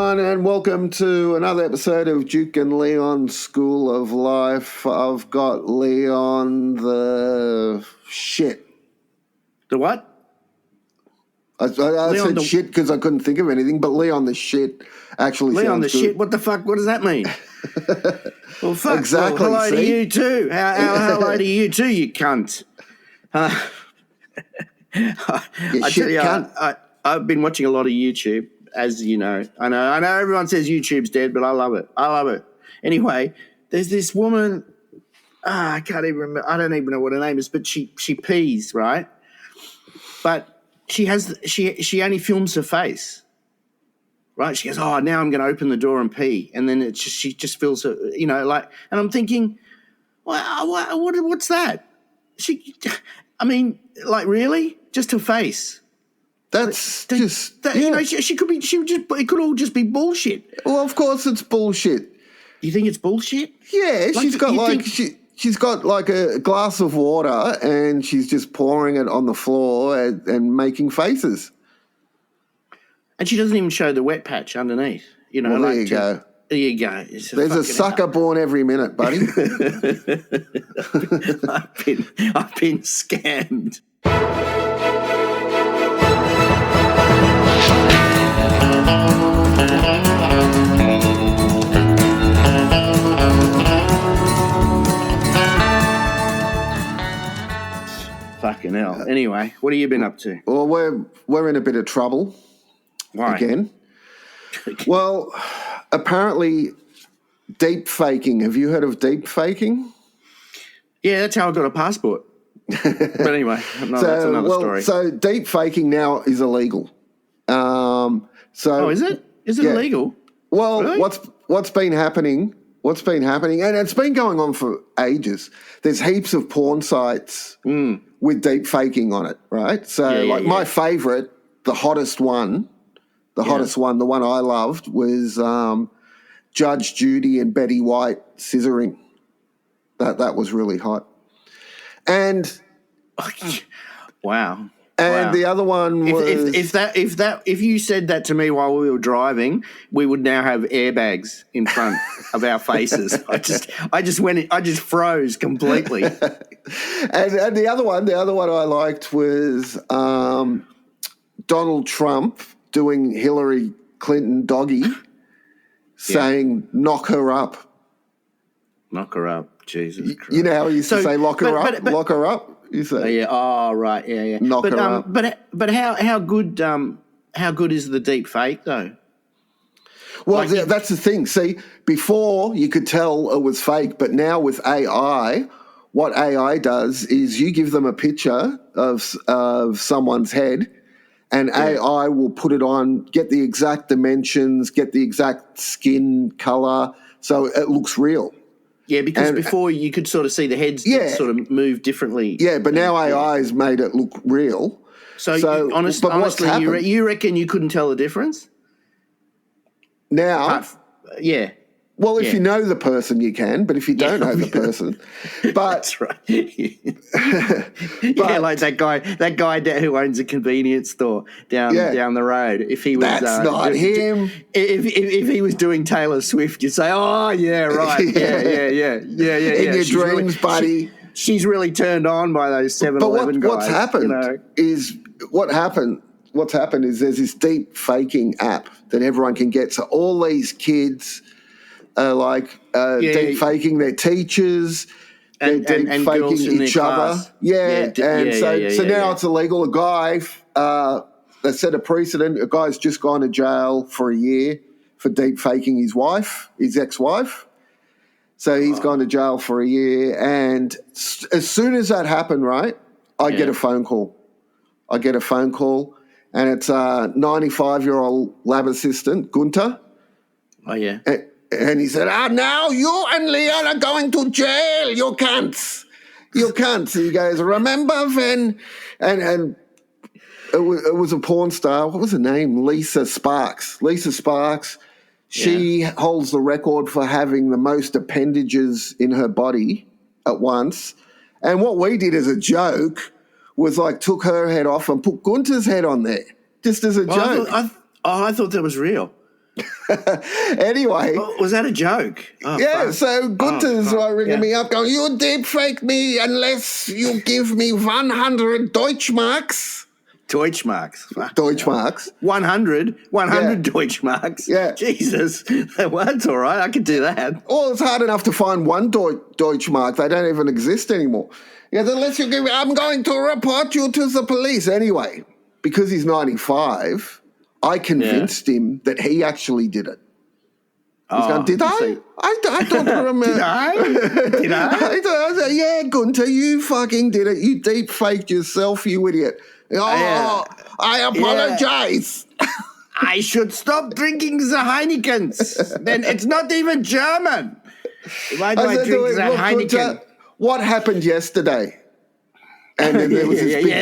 everyone, and welcome to another episode of Duke and Leon School of Life. I've got Leon the shit. The what? I said shit because I couldn't think of anything, but Leon the shit actually Leon the sounds good. shit? What the fuck? What does that mean? Well, fuck. Exactly. Well, hello to you too. Hello to you too, you cunt. I tell you, cunt. I've been watching a lot of YouTube, as you know. I know everyone says YouTube's dead, but I love it. Anyway, there's this woman. I can't even remember. I don't even know what her name is, but she pees, right? But she only films her face, right? She goes, oh, now I'm going to open the door and pee, and then she just feels her, and I'm thinking, what's that? Really, just her face. That's she could be. It could all just be bullshit. Well, of course it's bullshit. You think it's bullshit? Yeah, she's got like a glass of water and she's just pouring it on the floor and making faces. And she doesn't even show the wet patch underneath. Well, there you go. There you go. There's a sucker born every minute, buddy. I've been scammed. Fucking hell. Anyway, what have you been up to? Well, we're in a bit of trouble. Why? Again. Well, apparently deep faking. Have you heard of deep faking? Yeah, that's how I got a passport. But anyway, that's another story. So deep faking now is illegal. Is it? Is it illegal? Well, really? what's been happening, and it's been going on for ages. There's heaps of porn sites with deep faking on it, right? So my favourite, the hottest one, the one I loved was Judge Judy and Betty White scissoring. That was really hot. And wow. And the other one was if you said that to me while we were driving, we would now have airbags in front of our faces. I just froze completely. and the other one I liked was Donald Trump doing Hillary Clinton doggy, saying knock her up. Knock her up, Jesus Christ. You know how he used to say lock her up, lock her up. You say, yeah. Oh, right. Yeah. Knock her up. But how good is the deep fake though? Well, that's the thing. See, before you could tell it was fake, but now with AI, what AI does is you give them a picture of someone's head, and AI will put it on, get the exact dimensions, get the exact skin color, so it looks real. Yeah, because before you could sort of see the heads sort of move differently. Yeah, but now AI has made it look real. So honestly, you reckon you couldn't tell the difference? Now? Yeah. Well, if you know the person, you can, but if you don't know the person, that's right. Like that guy who owns a convenience store down the road. If he was, that's not him. If he was doing Taylor Swift, you'd say, "Oh, yeah, right, yeah." In your dreams, buddy. She's really turned on by those 7-Eleven guys. What's happened What's happened is there's this deep faking app that everyone can get. So all these kids are deep faking their teachers, they're deep faking each other. So now it's illegal. A guy, they set a precedent. A guy's just gone to jail for a year for deep faking his ex-wife. So he's gone to jail for a year. And as soon as that happened, right, I get a phone call. And it's a 95-year-old lab assistant, Gunter. Oh, yeah. And he said, now you and Leon are going to jail, you cunts. He goes, remember when, and it was a porn star, what was her name? Lisa Sparks. She holds the record for having the most appendages in her body at once. And what we did as a joke was took her head off and put Gunter's head on there, just as a joke. I thought that was real. Anyway. Oh, was that a joke? Oh, yeah, fuck. So Gunther's ringing me up going, you deep fake me unless you give me 100 Deutschmarks. Deutschmarks. Deutschmarks. 100 Deutschmarks. Yeah. Jesus. Well, that's all right. I could do that. Well, it's hard enough to find one Deutschmark. They don't even exist anymore. Yeah, unless you give me, I'm going to report you to the police. Anyway, because he's 95, I convinced him that he actually did it. He's going, did I? I don't remember. Did I? Yeah, Gunther, you fucking did it. You deep faked yourself, you idiot. I apologize. Yeah. I should stop drinking the Heinekens. Then it's not even German. Why do I drink the Heineken? What happened yesterday? And then there was this big,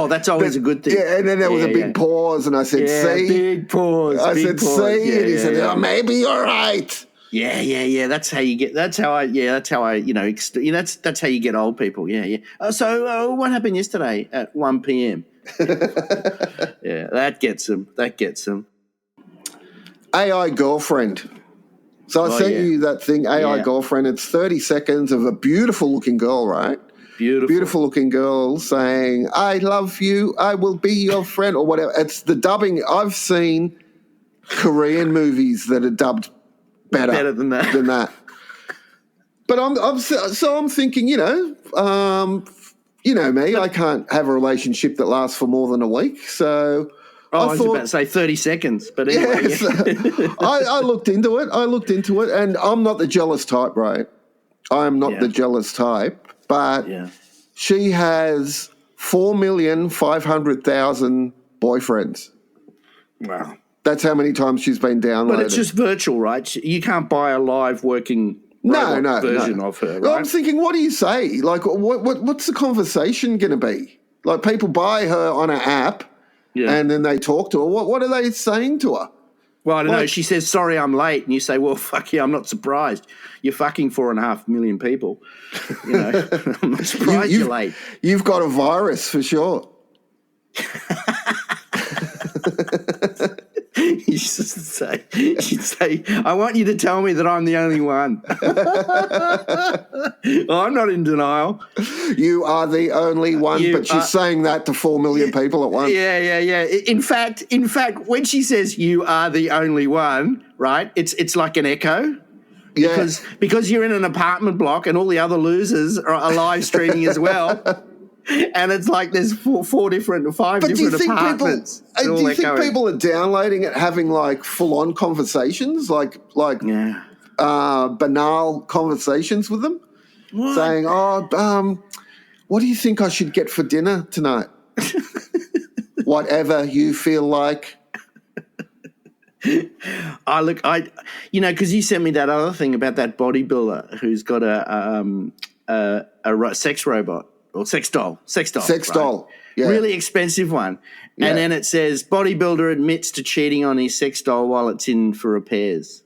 that's always a good thing. Yeah, and then there was a big pause, and I said, "See, big pause." I said, "See," and he said, "Maybe you're right." Yeah. That's how you get. That's how I. That's how I. That's how you get old people. Yeah. So what happened yesterday at 1 p.m.? Yeah, that gets them. AI girlfriend. So I sent you that thing, AI girlfriend. It's 30 seconds of a beautiful looking girl, right? Beautiful looking girl saying, "I love you. I will be your friend," or whatever. It's the dubbing. I've seen Korean movies that are dubbed better than that. But I'm thinking, you know me, I can't have a relationship that lasts for more than a week. So I was about to say 30 seconds, but anyway. I looked into it, and I'm not the jealous type, right? I am not the jealous type, but she has 4,500,000 boyfriends. Wow. That's how many times she's been downloaded. But it's just virtual, right? You can't buy a live working version of her, right? Well, I'm thinking, what do you say? Like, what's the conversation going to be? Like, people buy her on an app, and then they talk to her. What are they saying to her? Well, I don't know. She says, "Sorry, I'm late," and you say, "Well, fuck yeah, I'm not surprised. You're fucking 4.5 million people. I'm not surprised you're late. You've got a virus for sure." She'd say, "I want you to tell me that I'm the only one." I'm not in denial. You are the only one, but she's saying that to 4 million people at once. Yeah. In fact, when she says "you are the only one," right? It's like an echo. Yeah. Because you're in an apartment block and all the other losers are live streaming as well. And it's like there's five different apartments. Do you think people are downloading it, having like full-on conversations, like banal conversations with them? What? Saying, what do you think I should get for dinner tonight? Whatever you feel like. Because you sent me that other thing about that bodybuilder who's got a sex robot. Or sex doll. Sex doll, yeah. Really expensive one. Yeah. And then it says, bodybuilder admits to cheating on his sex doll while it's in for repairs.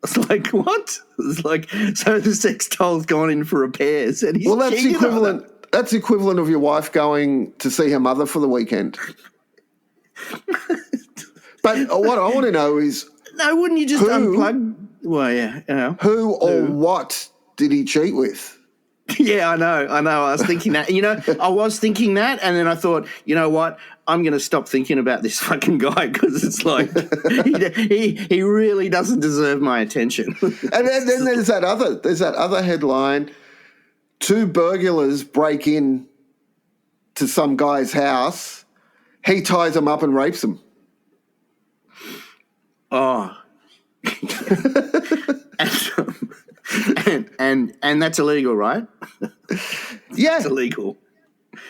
It's like, what? It's like, so the sex doll's gone in for repairs. And he's that's equivalent. That's equivalent of your wife going to see her mother for the weekend. But what I want to know is... No, wouldn't you just unplug? Well, yeah. Who or what did he cheat with? Yeah, I know. I was thinking that. I was thinking that, and then I thought, you know what? I'm going to stop thinking about this fucking guy because it's like he really doesn't deserve my attention. And then there's that other headline: 2 burglars break in to some guy's house. He ties them up and rapes them. Oh. And that's illegal, right? Yeah. It's illegal.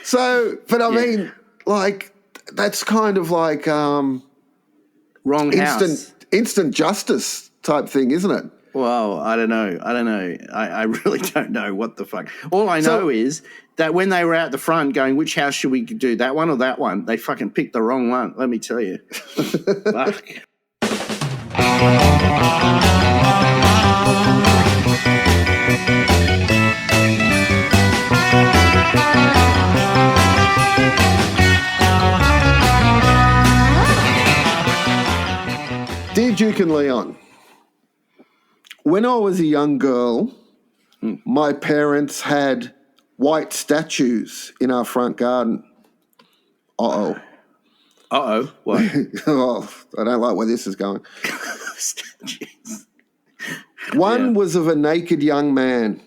So, but I mean, like, that's kind of like wrong house. Instant justice type thing, isn't it? Well, I don't know. I really don't know what the fuck. All I know is that when they were out the front going, which house should we do, that one or that one, they fucking picked the wrong one, let me tell you. Fuck. Dear Duke and Leon, when I was a young girl, my parents had white statues in our front garden. Uh-oh. Uh-oh. What? Oh, I don't like where this is going. Statues. One was of a naked young man.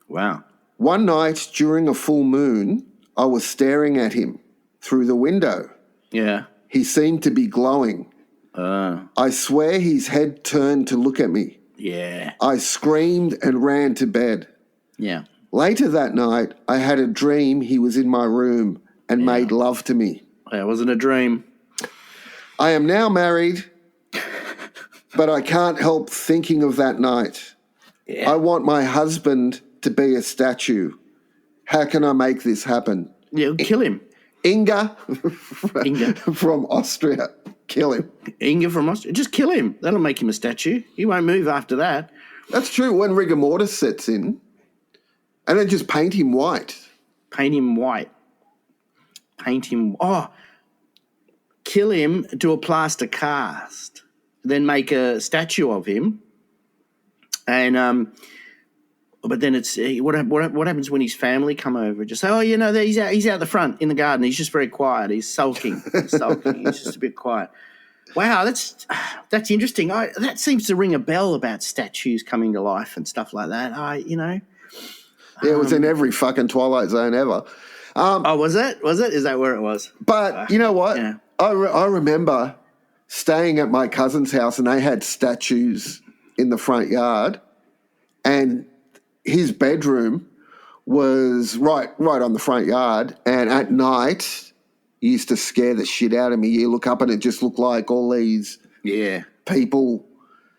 Wow. One night during a full moon, I was staring at him through the window. Yeah. He seemed to be glowing. I swear his head turned to look at me. Yeah. I screamed and ran to bed. Yeah. Later that night, I had a dream he was in my room and made love to me. That wasn't a dream. I am now married, but I can't help thinking of that night. Yeah. I want my husband to be a statue. How can I make this happen? Yeah, kill him. Inga, Inga. from Austria. Kill him. Inga from Austria. Just kill him. That'll make him a statue. He won't move after that. That's true. When rigor mortis sets in, and then just paint him white. Paint him white. Paint him. Oh, kill him, do a plaster cast, then make a statue of him. And but then it's what happens when his family come over? Just say, oh, you know, he's out the front in the garden. He's just very quiet. He's sulking. He's just a bit quiet. Wow, that's interesting. That seems to ring a bell about statues coming to life and stuff like that. Yeah, it was in every fucking Twilight Zone ever. Was it? Is that where it was? But you know what? Yeah. I remember staying at my cousin's house and they had statues in the front yard, and his bedroom was right on the front yard, and at night it used to scare the shit out of me. You look up and it just looked like all these people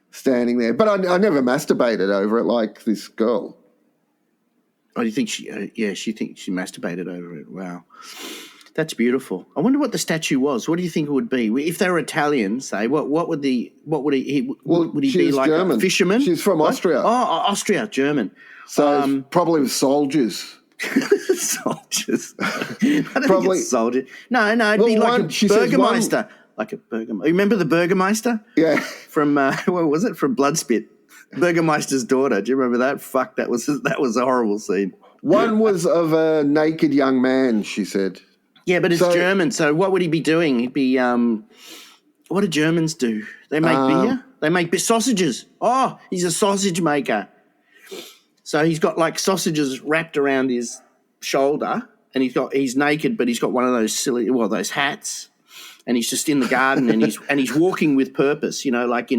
standing there. But I never masturbated over it like this girl. Oh, you think she thinks she masturbated over it. Wow. That's beautiful. I wonder what the statue was. What do you think it would be? If they were Italian, say, would he be like German. A fisherman? She's from Austria. Oh, Austria, German. So probably with soldiers. Soldiers. I don't Probably think it's soldiers. No, it'd be like a Burgermeister. Like a Burgermeister. Remember the Burgermeister? Yeah. From what was it? From Bloodspit. Burgermeister's daughter. Do you remember that? Fuck, that was a horrible scene. One was of a naked young man, she said. Yeah, but it's German, so what would he be doing? He'd be what do Germans do? They make beer? They make sausages. Oh, he's a sausage maker. So he's got like sausages wrapped around his shoulder, and he's naked, but he's got one of those those hats, and he's just in the garden, and he's walking with purpose, like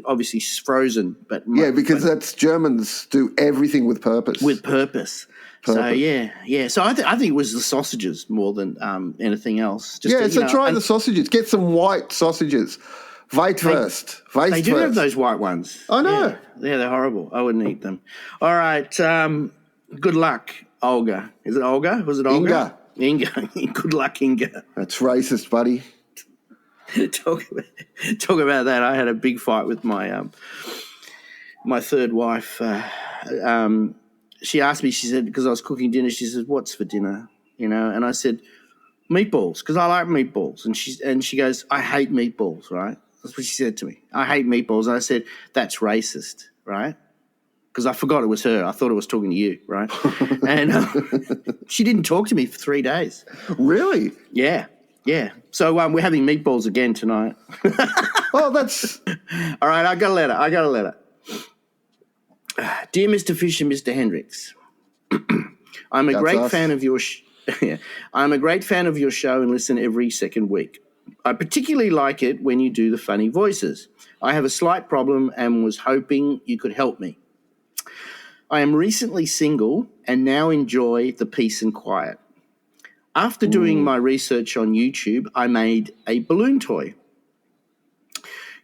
obviously Frozen, but because that's Germans do everything with purpose. With purpose. So yeah. So I think it was the sausages more than anything else. Just try the sausages. Get some white sausages. Weitwurst. They do have those white ones. I know. Yeah, they're horrible. I wouldn't eat them. All right. Good luck, Olga. Is it Olga? Was it Olga? Inga. Good luck, Inga. That's racist, buddy. Talk about that. I had a big fight with my my third wife. She asked me, she said, because I was cooking dinner, she said, what's for dinner? And I said, meatballs, because I like meatballs. And she goes, I hate meatballs, right? That's what she said to me. I hate meatballs. And I said, that's racist, right? Because I forgot it was her. I thought it was talking to you, right? And she didn't talk to me for 3 days. Really? Yeah. So we're having meatballs again tonight. Well, that's... All right, I got a letter. Dear Mr. Fish and Mr. Hendricks, I'm a great fan of your I'm a great fan of your show and listen every second week. I particularly like it when you do the funny voices. I have a slight problem and was hoping you could help me. I am recently single and now enjoy the peace and quiet. After doing my research on YouTube, I made a balloon toy.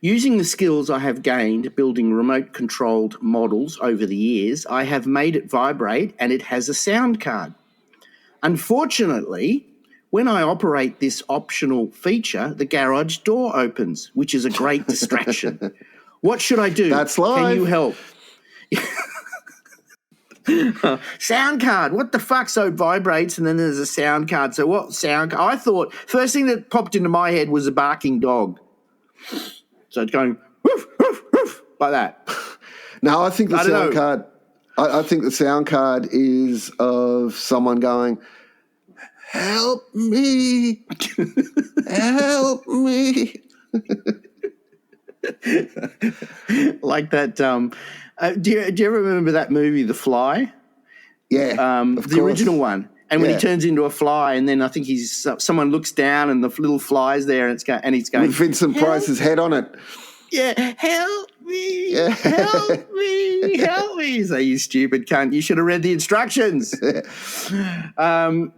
Using the skills I have gained building remote-controlled models over the years, I have made it vibrate and it has a sound card. Unfortunately, when I operate this optional feature, the garage door opens, which is a great distraction. What should I do? That's live. Can you help? Sound card. What the fuck? So it vibrates and then there's a sound card. So what sound card? I thought, first thing that popped into my head was a barking dog. So it's going woof, woof, woof, like that. No, I think the sound card. I think the sound card is of someone going, "Help me, help me." Like that. Do you ever remember that movie, The Fly? Yeah, the original one. And when he turns into a fly, and then I think someone looks down, and the little fly's there, and he's going with Vincent Price's head on it. Yeah, help me, help me, help me. So you stupid cunt, you should have read the instructions. I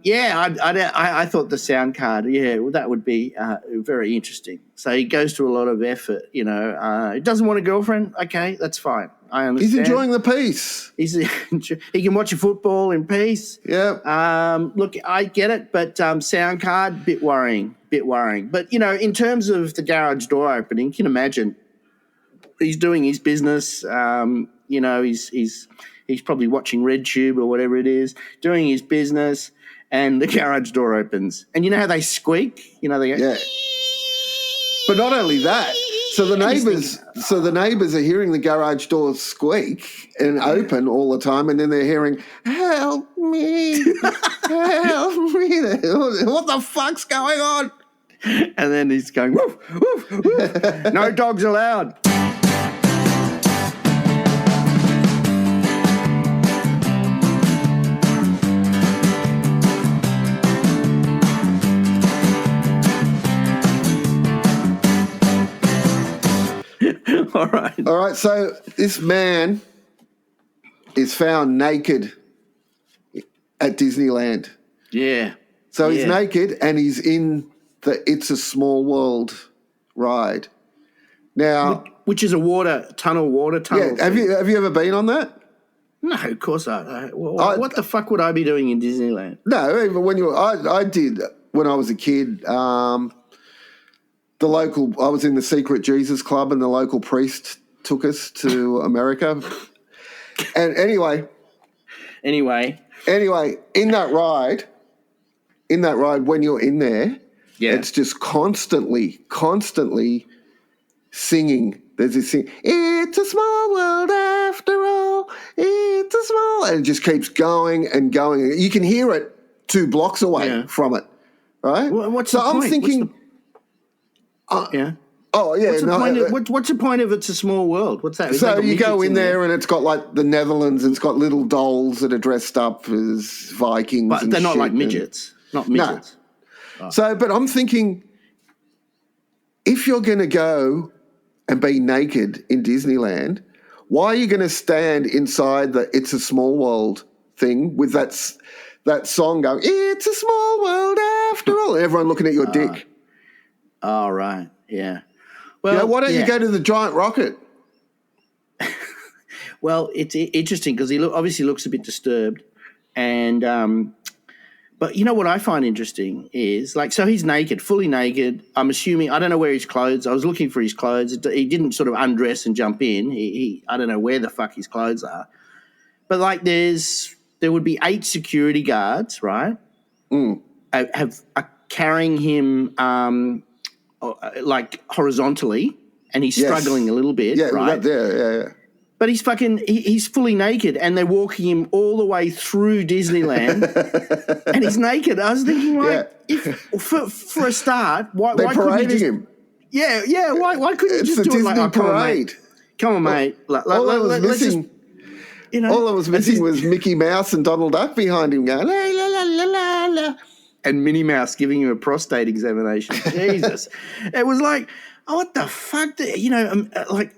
thought the sound card, that would be very interesting. So he goes to a lot of effort, he doesn't want a girlfriend. Okay, that's fine. I understand. He's enjoying the peace. He can watch a football in peace. Yeah. Look, I get it, but sound card, bit worrying. But, in terms of the garage door opening, you can imagine he's doing his business. He's probably watching RedTube or whatever it is, doing his business, and the garage door opens. And you know how they squeak? They go, yeah. But not only that. So the neighbours are hearing the garage doors squeak and open all the time, and then they're hearing, "Help me, help me!" What the fuck's going on? And then he's going, "Woof, woof, woof. No dogs allowed." All right. So this man is found naked at Disneyland. Yeah. So he's naked and he's in the It's a Small World ride. Now, which is a water tunnel. Yeah. Have you ever been on that? No, of course not. What the fuck would I be doing in Disneyland? No, even I did when I was a kid. I was in the Secret Jesus Club, and the local priest took us to America. And anyway, in that ride, when you're in there, it's just constantly singing. There's this thing, "It's a small world after all, it's a small," and it just keeps going and going. You can hear it 2 blocks away from it, right? What's the point? I'm thinking... yeah. Oh, yeah. What's the point of It's a Small World? What's that? So you go in there and it's got like the Netherlands, and it's got little dolls that are dressed up as Vikings. But they're not like midgets. Not midgets. No. So, but I'm thinking, if you're going to go and be naked in Disneyland, why are you going to stand inside the It's a Small World thing with that song going, "It's a small world after all," and everyone looking at your dick? Oh, right. Yeah. Well, why don't you go to the giant rocket? Well, it's interesting because he obviously looks a bit disturbed, and but you know what I find interesting is so he's naked, fully naked. I'm assuming, I don't know where his clothes. I was looking for his clothes. He didn't sort of undress and jump in. I don't know where the fuck his clothes are, but there would be 8 security guards, right? Are carrying him horizontally, and he's struggling a little bit, right? Yeah. But he's fully naked, and they're walking him all the way through Disneyland, and he's naked. I was thinking, if for a start, why couldn't you him? Yeah. Why couldn't you just do Disney it parade? Come on, mate. All I was missing was Mickey Mouse and Donald Duck behind him going, "La la la la la la." And Minnie Mouse giving him a prostate examination. Jesus. It was like, what the fuck?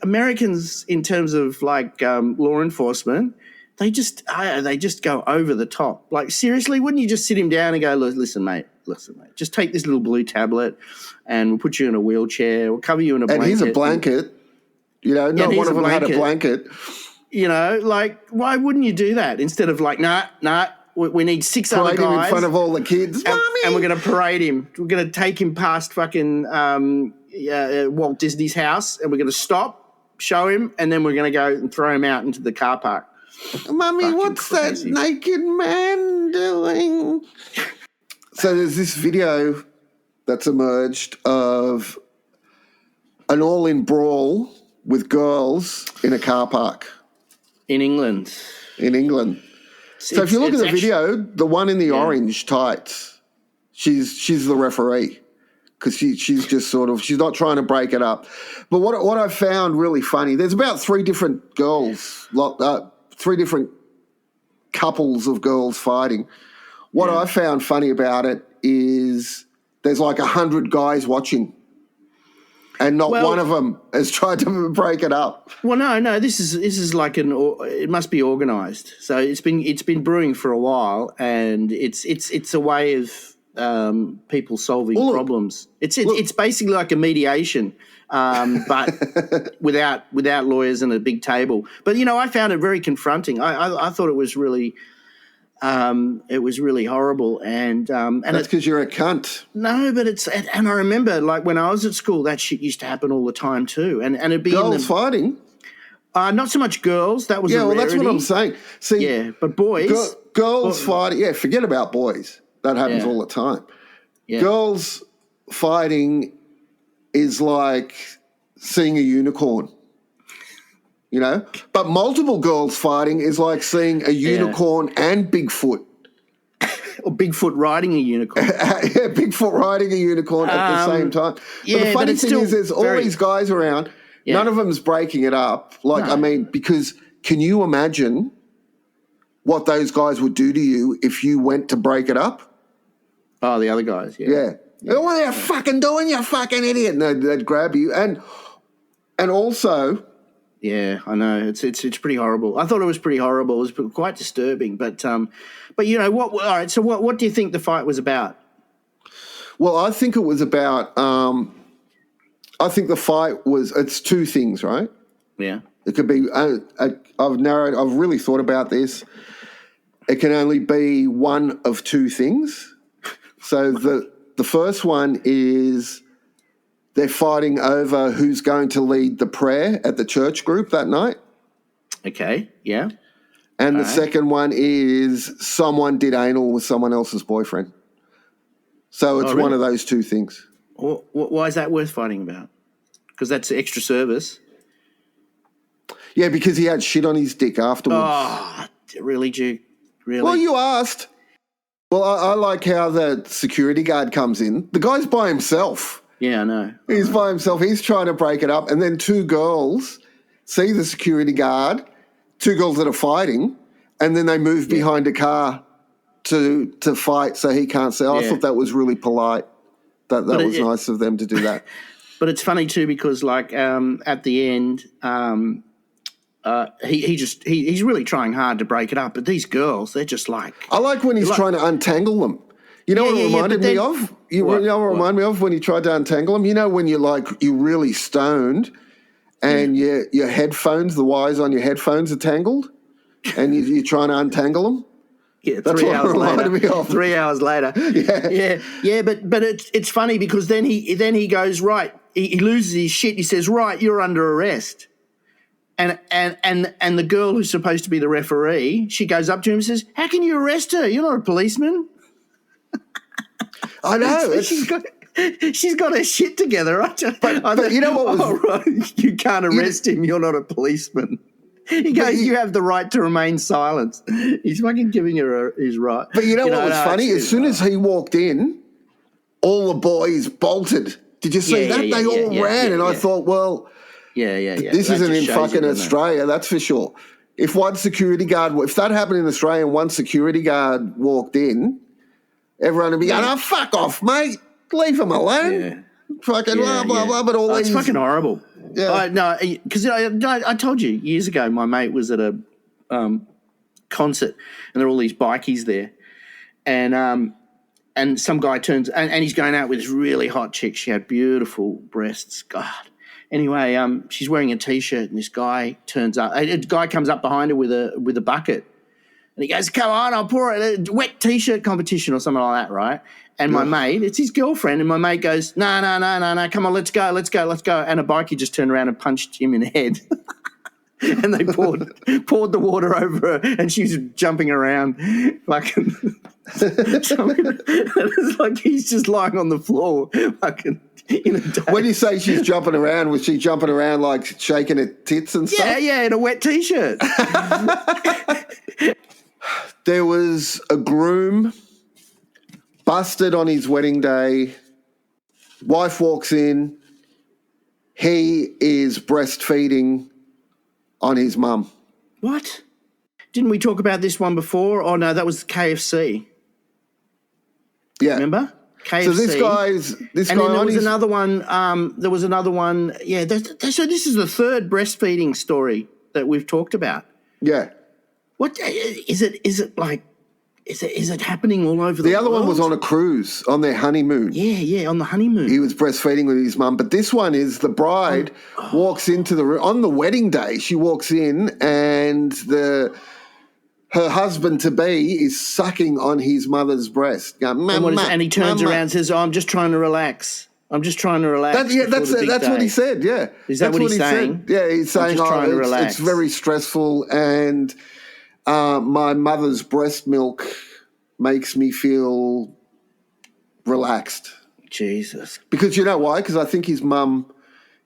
Americans in terms of law enforcement, they just go over the top. Like, seriously, wouldn't you just sit him down and go, listen, mate, just take this little blue tablet and we'll put you in a wheelchair. We'll cover you in a blanket. And here's a blanket. Not one of them had a blanket. Why wouldn't you do that instead of nah, we need 6 other guys. Parade him in front of all the kids. And we're going to parade him. We're going to take him past fucking Walt Disney's house, and we're going to stop, show him, and then we're going to go and throw him out into the car park. Mummy, what's that naked man doing? So there's this video that's emerged of an all-in brawl with girls in a car park. In England. So if you look at the video, the one in the orange tights, she's the referee because she's just she's not trying to break it up. But what I found really funny, there's about 3 different girls locked up, 3 different couples of girls fighting. What I found funny about it is there's like 100 guys watching. And not one of them has tried to break it up. Well, no. This is like it must be organised. So it's been brewing for a while, and it's a way of people solving problems. It's basically like a mediation, but without lawyers and a big table. But I found it very confronting. I thought it was really. It was really horrible, and that's because you're a cunt. No, but and I remember like when I was at school, that shit used to happen all the time too, and it'd be girls fighting. Not so much girls. That was a rarity. That's what I'm saying. See, but boys, girls fighting. Yeah, forget about boys. That happens all the time. Yeah. Girls fighting is like seeing a unicorn. But multiple girls fighting is like seeing a unicorn and Bigfoot. Or Bigfoot riding a unicorn. Yeah, Bigfoot riding a unicorn at the same time. Yeah, but the funny thing is there's all these guys around. Yeah. None of them's breaking it up. Because can you imagine what those guys would do to you if you went to break it up? Oh, the other guys, Yeah. What are you fucking doing, you fucking idiot? And they'd grab you. And also... Yeah, I know. It's pretty horrible. I thought it was pretty horrible. It was quite disturbing. But what? All right. So what do you think the fight was about? Well, I think it was about. I think the fight was. It's 2 things, right? Yeah. It could be. I've really thought about this. It can only be one of 2 things. So the first one is. They're fighting over who's going to lead the prayer at the church group that night. Okay, yeah. And the second one is someone did anal with someone else's boyfriend. So it's one of those 2 things. Why is that worth fighting about? Because that's extra service. Yeah, because he had shit on his dick afterwards. Oh, really, Duke? Really? Well, you asked. Well, I like how the security guard comes in. The guy's by himself. Yeah, I know. He's by himself. He's trying to break it up. And then 2 girls see the security guard, 2 girls that are fighting, and then they move behind a car to fight so he can't see. I thought that was really polite. That was nice of them to do that. But it's funny too because like at the end he's really trying hard to break it up. But these girls, they're just like... I like when he's trying to untangle them. You know what it reminded me of? You know what it reminded me of when he tried to untangle them? You know when you're really stoned and your headphones, the wires on your headphones are tangled and you're trying to untangle them? Yeah, that's 3 hours later. Me of. 3 hours later. Yeah. But it's funny because then he goes, right, he loses his shit. He says, right, you're under arrest. And the girl who's supposed to be the referee, she goes up to him and says, how can you arrest her? You're not a policeman. I know. She's got her shit together. But you know what was... right, you can't arrest him. You're not a policeman. He goes, you have the right to remain silent. He's fucking giving her his right. But you know what was funny? As soon as he walked in, all the boys bolted. Did you see that? They all ran. And I thought, well... Yeah. This isn't in fucking Australia, that's for sure. If that happened in Australia and one security guard walked in... Everyone would be going, oh, fuck off, mate. Leave him alone. Yeah. Fucking blah, blah, blah. But it's fucking horrible. Yeah. No, because I told you years ago my mate was at a concert and there are all these bikies there. And some guy turns and he's going out with this really hot chick. She had beautiful breasts. God. Anyway, she's wearing a T-shirt and this guy turns up. A guy comes up behind her with a bucket. And he goes, come on, I'll pour it. A wet T-shirt competition or something like that, right? And my mate, it's his girlfriend, and my mate goes, no, come on, let's go. And a bikie just turned around and punched him in the head. and they poured the water over her, and she's jumping around, fucking. It's like he's just lying on the floor, fucking. In a day. When you say she's jumping around, was she jumping around like shaking her tits and stuff? Yeah, in a wet t-shirt. There was a groom busted on his wedding day. Wife walks in. He is breastfeeding on his mum. What? Didn't we talk about this one before? Oh, no, that was KFC. Yeah. Remember? KFC. So this guy. And then there was another one. Yeah. So this is the third breastfeeding story that we've talked about. Yeah. What is it? Is it like? Is it happening all over the world? The other one was on a cruise on their honeymoon. Yeah, on the honeymoon. He was breastfeeding with his mum. But this one is the bride walks into the room on the wedding day. She walks in and her husband-to-be is sucking on his mother's breast. Going, and he turns around and says, I'm just trying to relax. That's what he said, yeah. Is that what he's saying? Said. Yeah, he's saying, trying to relax. It's very stressful and my mother's breast milk makes me feel relaxed. Jesus. Because you know why? Because I think his mum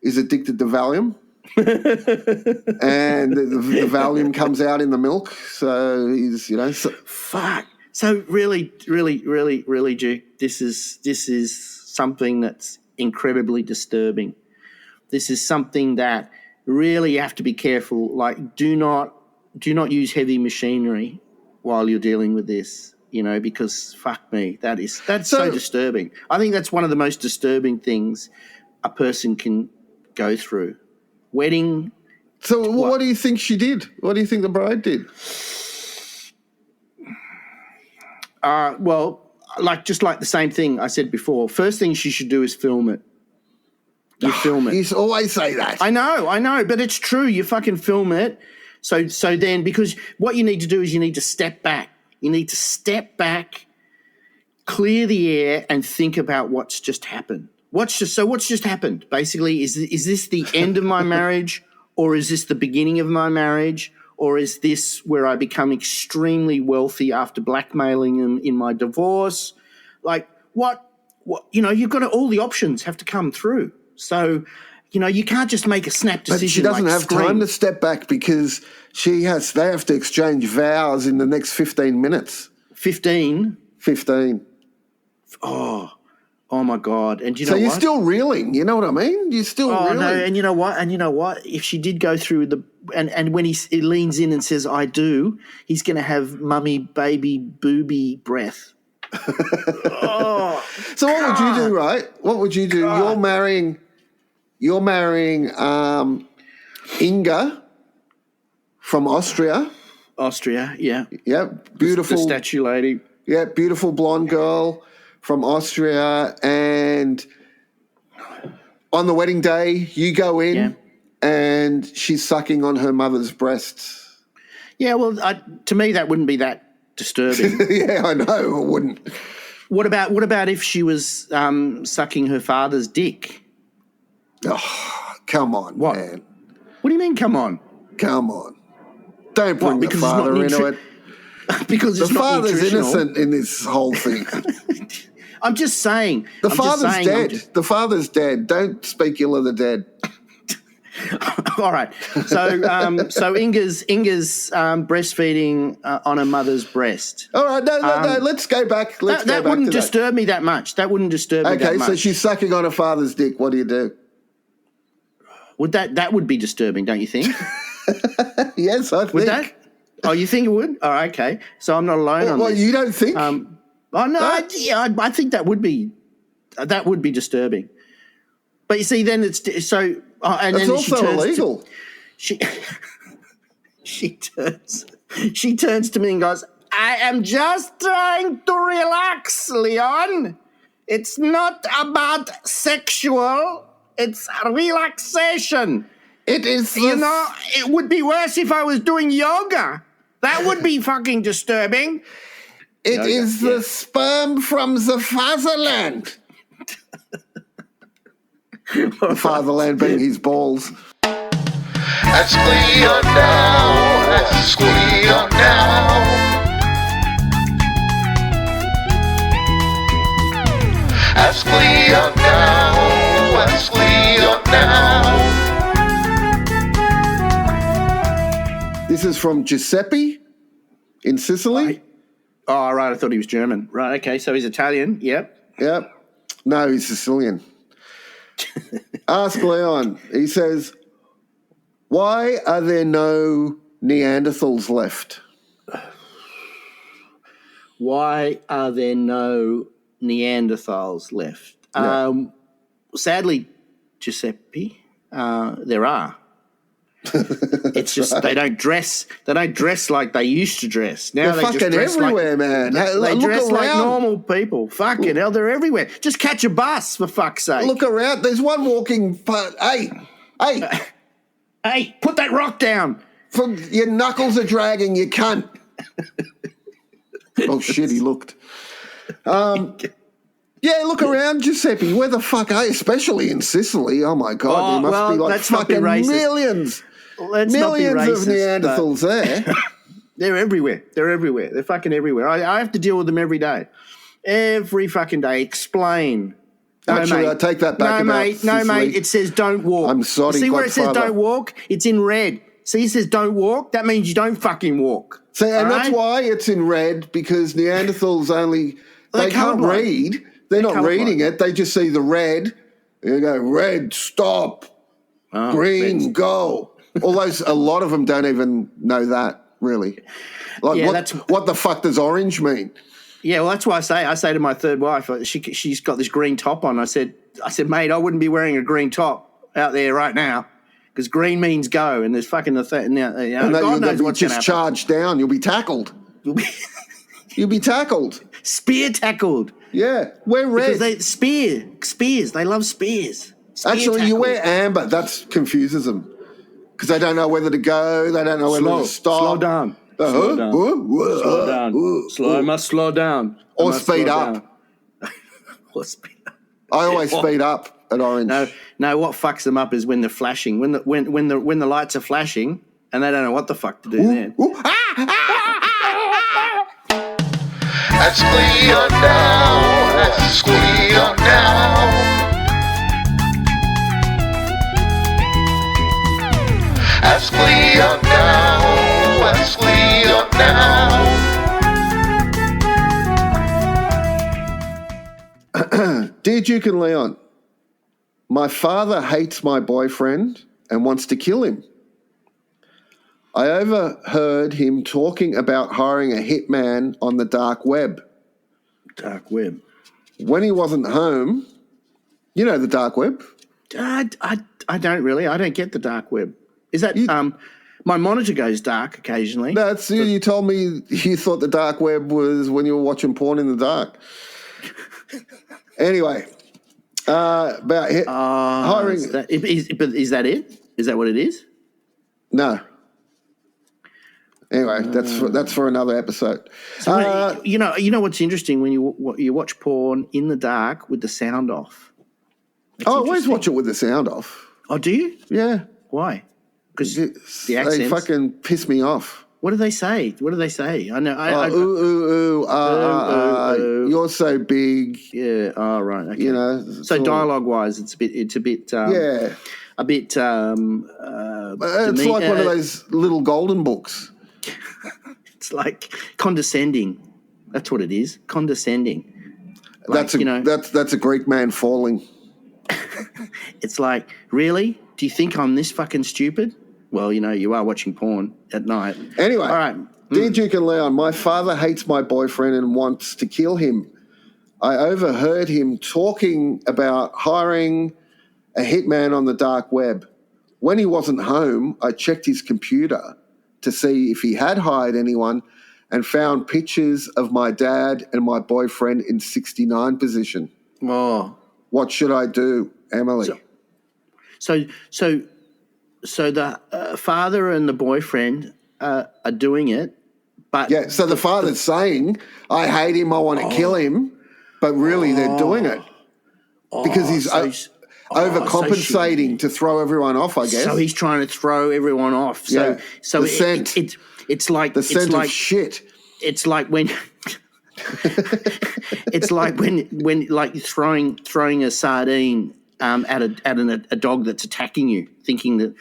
is addicted to Valium. And the Valium comes out in the milk, so he's fuck. So really, Duke, this is something that's incredibly disturbing. This is something that really you have to be careful. Like, do not use heavy machinery while you're dealing with this. Because fuck me, that's so disturbing. I think that's one of the most disturbing things a person can go through. Wedding. So what do you think she did? What do you think the bride did? Well, just like the same thing I said before. First thing she should do is film it. You film it. You always say that. I know, but it's true. You fucking film it. So then, because what you need to do is you need to step back. You need to step back, clear the air, and think about what's just happened. What's just happened? Basically, is this the end of my marriage, or is this the beginning of my marriage, or is this where I become extremely wealthy after blackmailing him in my divorce? Like what? You've got all the options have to come through. So, you can't just make a snap decision. But she doesn't have time to step back because they have to exchange vows in the next 15 minutes. 15? 15. Oh my God! And so you're still reeling. You know what I mean? You're still reeling. No, and you know what? If she did go through and when he leans in and says "I do," he's going to have mummy, baby, booby breath. So what would you do, right? What would you do? God. You're marrying Inga from Austria. Austria, yeah. Yeah, beautiful. The statue lady. Yeah, beautiful blonde girl from Austria, and on the wedding day, you go in and she's sucking on her mother's breasts. Yeah, well, to me, that wouldn't be that disturbing. Yeah, I know, it wouldn't. What about if she was sucking her father's dick? Oh, come on, man. What do you mean, come on? Come on. Don't bring the father into it. Because the father's innocent in this whole thing. I'm just saying. The father's dead. The father's dead. Don't speak ill of the dead. All right. So Inga's breastfeeding on her mother's breast. All right. No. Let's go back. That wouldn't disturb me that much. That wouldn't disturb me that much. Okay, so she's sucking on her father's dick. What do you do? That would be disturbing, don't you think? Yes, I think. Would that? Oh, you think it would? Oh, okay. So I'm not alone on this. Well, you don't think? Oh no, I think that would be disturbing. But you see, then it's so. And it's then also illegal. She turns to me and goes, "I am just trying to relax, Leon. It's not about sexual. It's relaxation. It is. It would be worse if I was doing yoga. That would be fucking disturbing. It is the sperm from the fatherland." The fatherland being his balls. Ask Leon now. Ask Leon now. Ask Leon now. Ask Leon now. This is from Giuseppe in Sicily. Oh, right. I thought he was German. Right. Okay. So he's Italian. Yep. Yep. No, he's Sicilian. Ask Leon. He says, why are there no Neanderthals left? Why are there no Neanderthals left? Yeah. Sadly, Giuseppe, there are. It's just right. They don't dress like they used to dress. Now they're fucking everywhere, man. They dress like normal people. Fucking hell, they're everywhere. Just catch a bus, for fuck's sake. Look around. There's one walking. Hey, put that rock down. Your knuckles are dragging, you cunt. Oh shit, he looked. Yeah, look around, Giuseppe. Where the fuck are you? Especially in Sicily. Oh my God, there must be like fucking millions. Millions of Neanderthals there. They're everywhere. They're fucking everywhere. I have to deal with them every day. Every fucking day. Explain. Actually, I take that back. No, mate. It says don't walk. I'm sorry. See where it says don't walk? It's in red. See, it says don't walk. That means you don't fucking walk. See, and that's why it's in red, because Neanderthals they can't read. They're not reading it. They just see the red. You go, red, stop. Green, go. A lot of them don't even know that, really. Like, what the fuck does orange mean? Yeah, well, that's why I say to my third wife, she's got this green top on. I said, mate, I wouldn't be wearing a green top out there right now, because green means go, and there's fucking God knows what's going to happen. Charge down. You'll be tackled. You'll be tackled. Spear tackled. Yeah, wear red. Because spears. They love spears. Actually, you wear amber. That confuses them, because they don't know whether to go. They don't know whether to stop. Slow down. Slow down. I must slow down. Or speed up. Or speed up. I always speed up at orange. No. What fucks them up is when they're flashing. When the lights are flashing, and they don't know what the fuck to do then. Ask Leon now. Ask Leon now. Ask Leon now. Ask Leon now. Dear Duke and Leon, my father hates my boyfriend and wants to kill him. I overheard him talking about hiring a hitman on the dark web. Dark web. When he wasn't home, you know the dark web? I don't really. I don't get the dark web. Is that my monitor goes dark occasionally? That's you told me you thought the dark web was when you were watching porn in the dark. Anyway, about hiring. Is that it? Is that what it is? No. Anyway, that's for another episode. So, you know what's interesting when you watch porn in the dark with the sound off. I always watch it with the sound off. Oh, do you? Yeah. Why? Because the accents. They fucking piss me off. What do they say? I know. You're so big. Yeah. Oh, right. Okay. You know. So dialogue-wise, it's a bit. Yeah. A bit. It's like one of those little golden books. It's like condescending. That's what it is. Condescending. That's a Greek man falling. It's like, really? Do you think I'm this fucking stupid? Well, you are watching porn at night. Anyway, all right. Dear Duke and Leon, my father hates my boyfriend and wants to kill him. I overheard him talking about hiring a hitman on the dark web. When he wasn't home, I checked his computer to see if he had hired anyone and found pictures of my dad and my boyfriend in 69 position. Oh. What should I do, Emily? So the father and the boyfriend are doing it, but... Yeah, so the father's saying, I hate him, I want to kill him, but really they're doing it. Because overcompensating to throw everyone off, I guess. So he's trying to throw everyone off. So the scent. It's like the scent of shit. It's like when it's like when like throwing a sardine at a dog that's attacking you, thinking that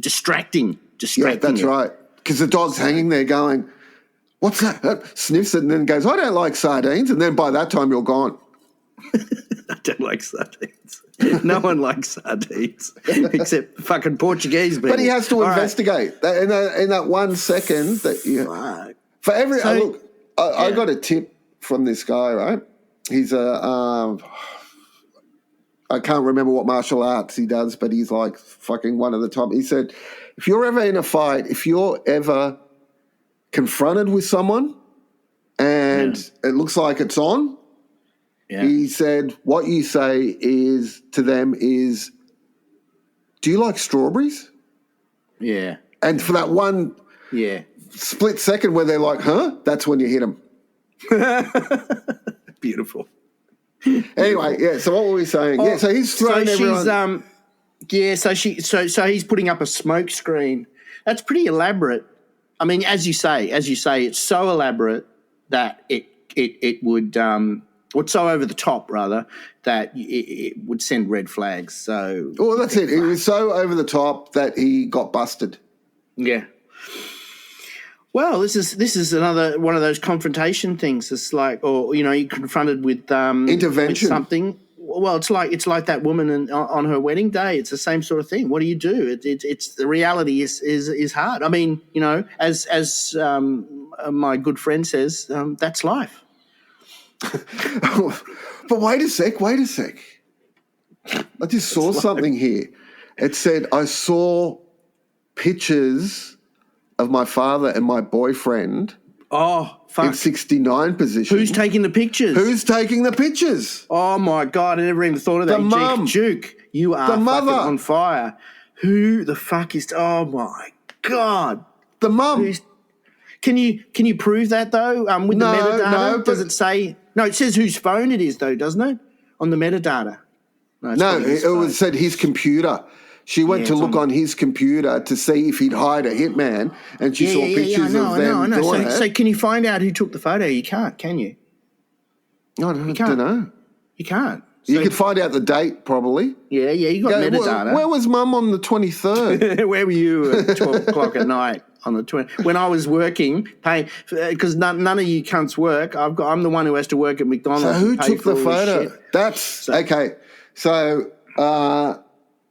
distracting. Yeah, that's right. Because the dog's hanging there going, "What's that?" Sniffs it and then goes, "I don't like sardines," and then by that time you're gone. I don't like sardines. No one likes sardines except fucking Portuguese people. But he has to investigate in that 1 second. For every look, I got a tip from this guy. Right, he's I can't remember what martial arts he does, but he's like fucking one of the top. He said, if you're ever in a fight, if you're ever confronted with someone and it looks like it's on. Yeah. He said, what you say to them is, do you like strawberries? Yeah. And for that one split second where they're like, huh? That's when you hit them. Beautiful. Anyway, so what were we saying? So he's thrown everyone. So he's putting up a smoke screen. That's pretty elaborate. I mean, as you say, it's so elaborate that it would or so over the top, rather, that it would send red flags. So, well, that's it. It was so over the top that he got busted. Yeah. Well, this is another one of those confrontation things. It's like, or you're confronted with intervention, with something. Well, it's like that woman on her wedding day. It's the same sort of thing. What do you do? It's the reality is hard. I mean, as my good friend says, that's life. But wait a sec. I just saw something here. It said, I saw pictures of my father and my boyfriend. Oh, fuck. In 69 position. Who's taking the pictures? Oh, my God. I never even thought of that. The mum. Duke, you are the mother. Fucking on fire. Who the fuck is... Oh, my God. The mum. Can you prove that, though, with the metadata? No, does it say... No, it says whose phone it is, though, doesn't it? On the metadata. It said his computer. She went to look on his computer to see if he'd hired a hitman, and she saw pictures of them doing it. So can you find out who took the photo? You can't, can you? I don't know. You can't. You could find out the date, probably. Yeah, you got metadata. Where was Mum on the 23rd? Where were you at 12 o'clock at night on the 20th? When I was working, because none of you cunts work. I'm the one who has to work at McDonald's. So who took the photo? Okay. So,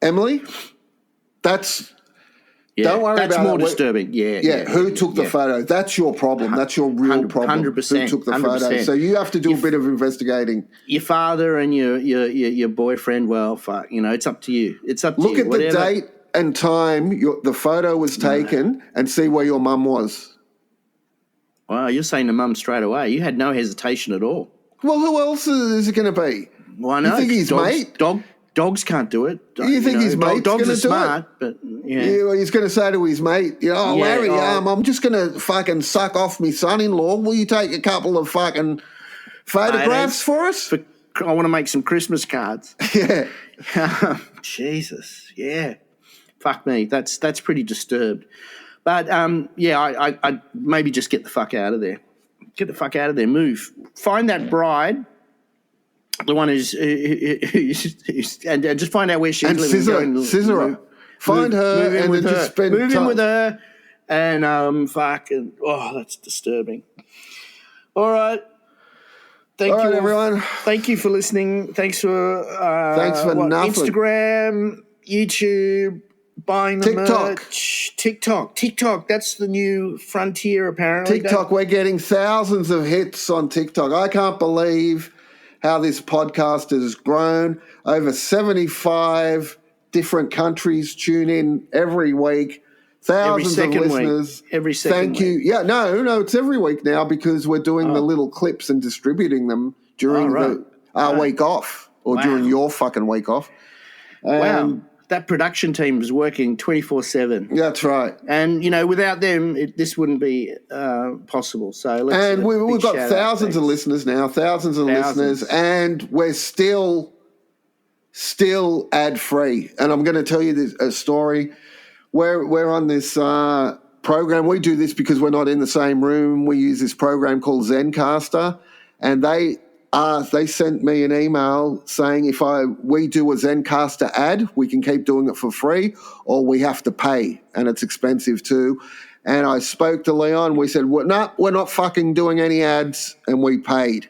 Emily, don't worry about it. That's more disturbing. Yeah. Who took the photo? That's your problem. That's your real problem. 100%. Who took the photo? So you have to do a bit of investigating. Your father and your boyfriend. Well, fuck. It's up to you. It's up to you. Look at the date and time the photo was taken, and see where your mum was. Well, you're saying to Mum straight away. You had no hesitation at all. Well, who else is it going to be? Well, I know. You think his mate? Dogs can't do it. You think his mate's going to do smart, it? But yeah, he's going to say to his mate, Larry, I'm just going to fucking suck off my son-in-law. Will you take a couple of fucking photographs for us? I want to make some Christmas cards. Yeah. Jesus. Yeah. Fuck me. That's pretty disturbed. But I maybe just get the fuck out of there. Get the fuck out of there. Move. Find that bride. The one who's and just find out where she's living. And scissor her. Find her and then just spend time. Move in with her and fucking, that's disturbing. All right. Thank you, everyone. Thank you for listening. Thanks for nothing. Instagram, YouTube, buying the merch. TikTok. That's the new frontier, apparently. TikTok. We're getting thousands of hits on TikTok. I can't believe how this podcast has grown. Over 75 different countries tune in every week. Thousands of listeners. Every second week. Thank you. Yeah, no, it's every week now because we're doing the little clips and distributing them during our week off or during your fucking week off. Wow. That production team is working 24/7. That's right. And, without them, this wouldn't be possible. So we've got thousands of listeners now, listeners, and we're still still ad-free. And I'm going to tell you a story. We're on this program. We do this because we're not in the same room. We use this program called Zencastr, and they sent me an email saying if we do a Zencastr ad, we can keep doing it for free, or we have to pay, and it's expensive too. And I spoke to Leon. We said, we're not fucking doing any ads, and we paid.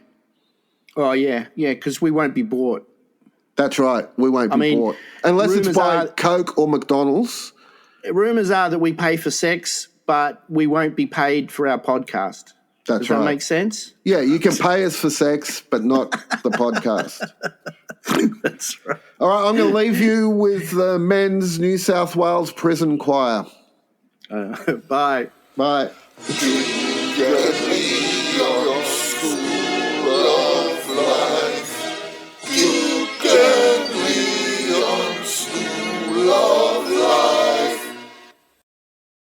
Oh, yeah, because we won't be bought. That's right. We won't be bought. Unless it's by Coke or McDonald's. Rumours are that we pay for sex, but we won't be paid for our podcast. Does that make sense? Yeah, you can pay us for sex, but not the podcast. That's right. All right, I'm going to leave you with the Men's New South Wales Prison Choir. Bye. Bye.